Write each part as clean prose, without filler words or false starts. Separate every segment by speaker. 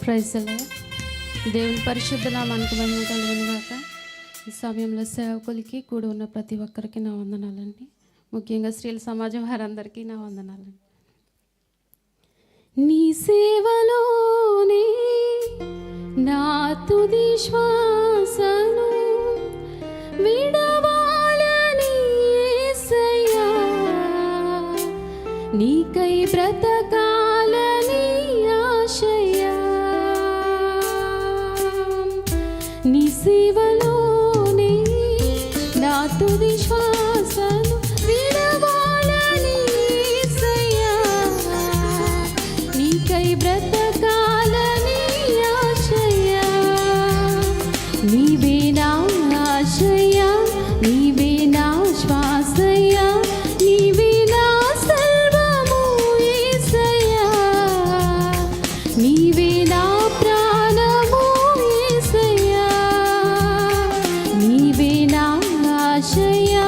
Speaker 1: Praise lord. దేవుని పరిశుద్ధ నామానికి మహిమ కలుగును గాక. ఈ సమయంలో సేవకులకి కూడి ఉన్న ప్రతి ఒక్కరికి నా వందనాలండి. ముఖ్యంగా స్త్రీల సమాజం వారందరికీ నా వందనాలండి. నీ సేవలోనే నా తుది శ్వాసను విడవాలని యేసయ్యా, నీకై బ్రతకాలని ఆశయా. నీ సేవలోనే నా తుది శ్వాసను విడవాలని యేసయ్యా, నీకై బ్రతకాలని ఆశయా. నీవే నా ఆశయా, నీవే నా శ్వాసయా, నీవే నా సర్వము యేసయ్యా, నీవే నా ప్రాణము యేసయ్యా. నీవే నా ఆశయా,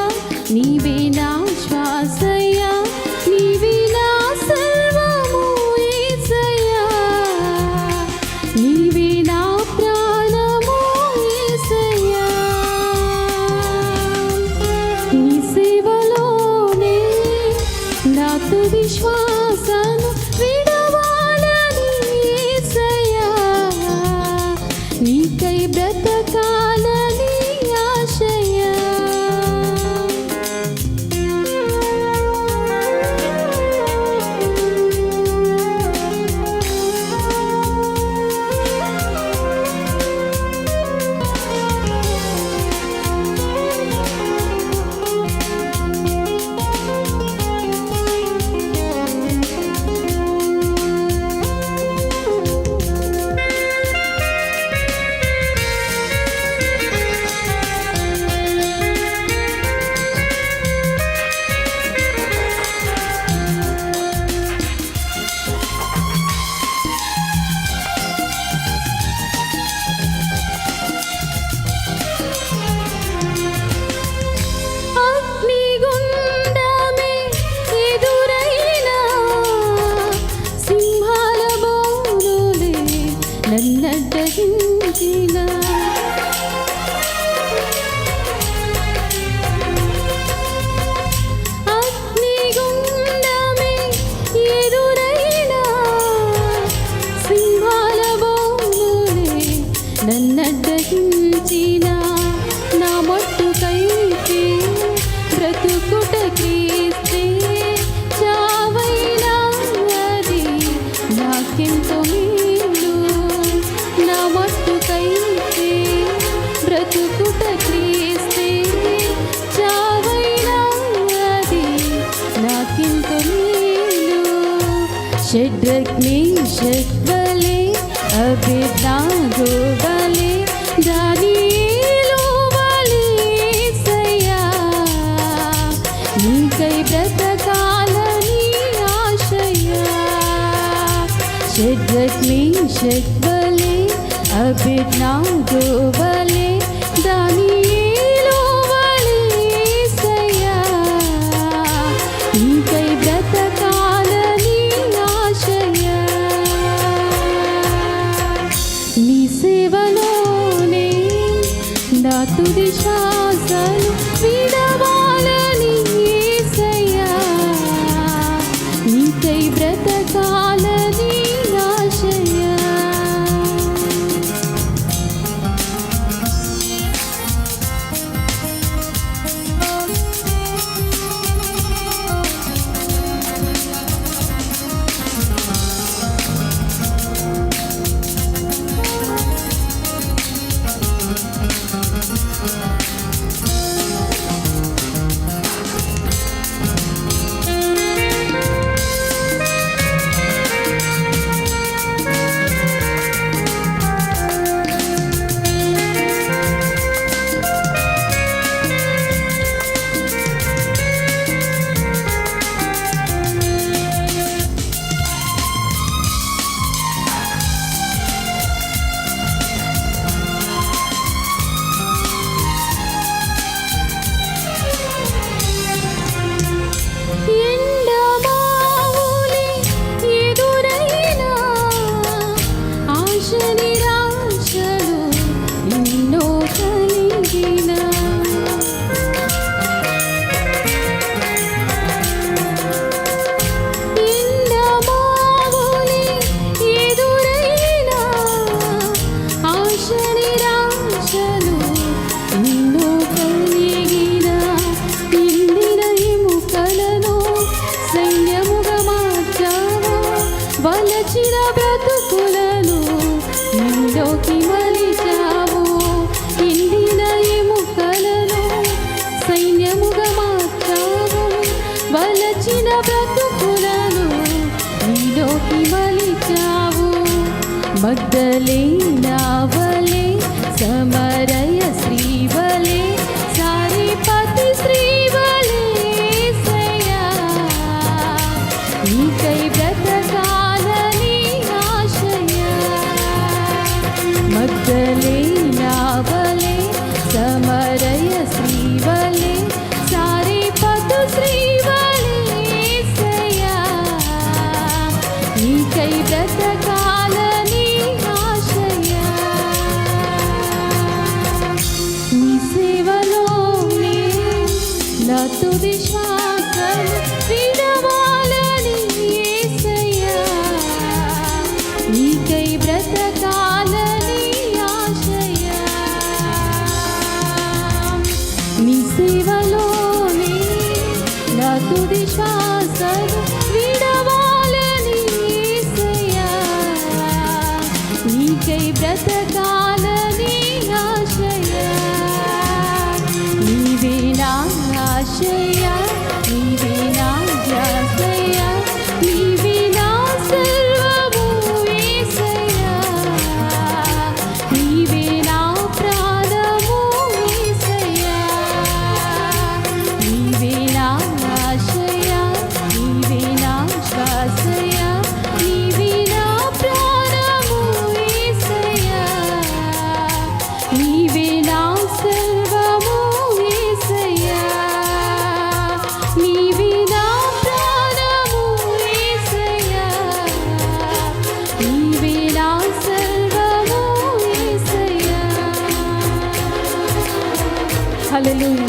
Speaker 1: నీవే నా శ్వాసయా, నీవే నా సర్వము యేసయ్యా, నీవే నా ప్రాణము యేసయ్యా. నీ సేవలోనే నా తుది శ్వాసను విడవాలని యేసయ్యా, నీకై బ్రతకాలని ఆశయా. అగ్నిగుండమే ఎదురైనా, సింహాల బోనులే నన్నడ్డగించినా, అగ్నిగుండమే ఎదురైనా, సింహాల బోనులే నన్నడ్డగించినా, నా మట్టుకైతే బ్రతుకుట క్రీస్తే, చావైనా అది నాకెంతో మేలు. నా మట్టుకైతే బ్రతుకుట క్రీస్తే, చావైనా అది నాకెంతో మేలు. షడ్రక్ మేషక్ వలె అబేద్నెగో వలె దానియేలు వలె యేసయ్యా, నీకై బ్రతకాలని ఆశయా. షడ్రక్ మేషక్ వలె అబేద్నెగో వలె దానియేలు వలె యేసయ్యా, నీకై బ్రతకాలని ఆశయా. నీ సేవలోనే నా తుది శ్వాసను విడవాలని యేసయ్యా, నీకై బ్రతకాలని ఆశయా. మగ్దలేనా వలె సమరయ శ్రీవలే సారిపతి శ్రీవలే యేసయ్యా నీకై బ్రతకాలని ఆశయా మగ్దలేనా వలె సమరయ శ్రీవలే సారిపతి శ్రీవలే యేసయ్యా నీకై బ్రతకాలని ఆశయా నీ సేవలోనే నా తుది శ్వాసను విడవాలని యేసయ్యా నీకై బ్రతకాలని ఆశయా నీ సేవలోనే నా తుది శ్వాసను విడవాలని యేసయ్యా నీకై బ్రతకాలని ఆశయా నీవే నా ఆశయా నీవే నా ధ్యాసయా నీవే నా సర్వము యేసయ్యా నీవే నా ప్రాణము యేసయ్యా నీవే నా ఆశయా నీవే నా శ్వాసయా నీవే నా ప్రాణము యేసయ్యా నీవే నా సర్వము యేసయ్యా నీవే నా ప్రాణము యేసయ్యా నీవే నా సర్వము యేసయ్యా హల్లెలూయా